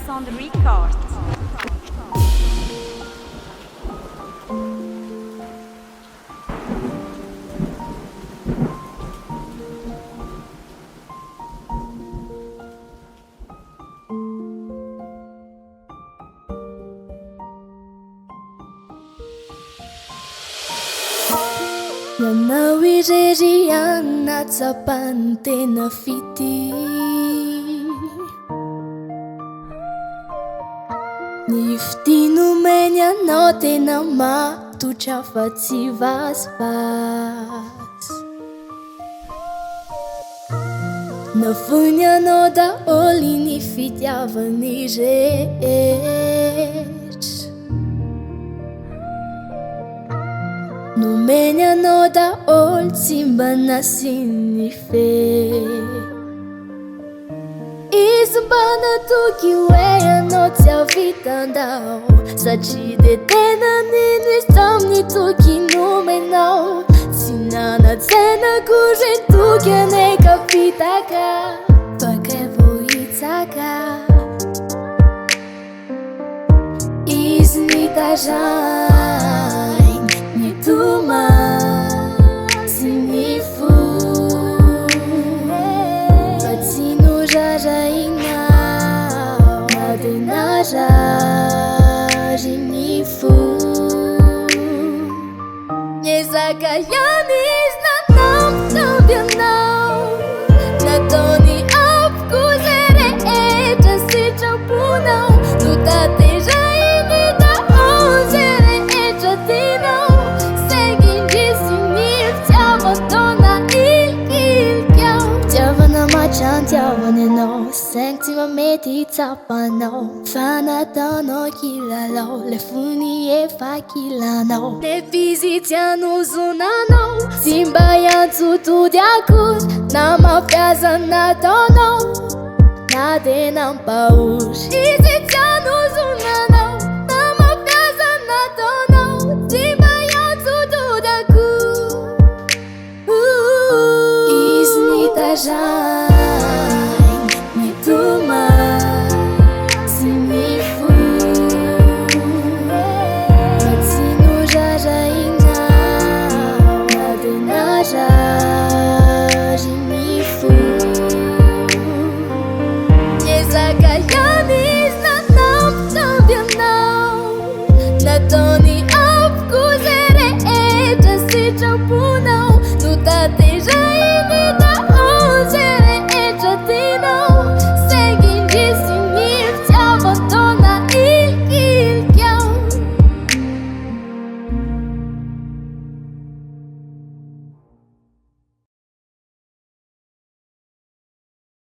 Sound Records. Nanao irery anatsapany tena fity, ny fitin'omeny anao tena matotra fa tsy vasivasy. Navony anao daholo ny fitiavany rehetra, nomeny anao daholo tsy mba nasiny fery. Izy mba natoky hoe anao tsy ahavitandao, satria de tena nino izy tamin'ny toky nomenao. Tsy nanantsena akory toky aneka vitaka, baka vo hitsaka. Izy nitazainy ny toma sy ny fo, fa tsy norarainao na de narary ny fo. Miezaka ihany izy nanampitamby anao, nataony avoko zay rehetra sitraponao. Notaterainy daholo zay rehetra tianao, saingy indrisy ny fitiavan-taona ilikao. Fitiavana matran-tiavana anao, saingy tsy mamety hitsapanao, fa nataonao kilalao, le fony efa kilanao. Le vizy tianozonanao, tsy mba hiantsotody akory, na mampiaza nataonao na de nampahory. Izy tianozonanao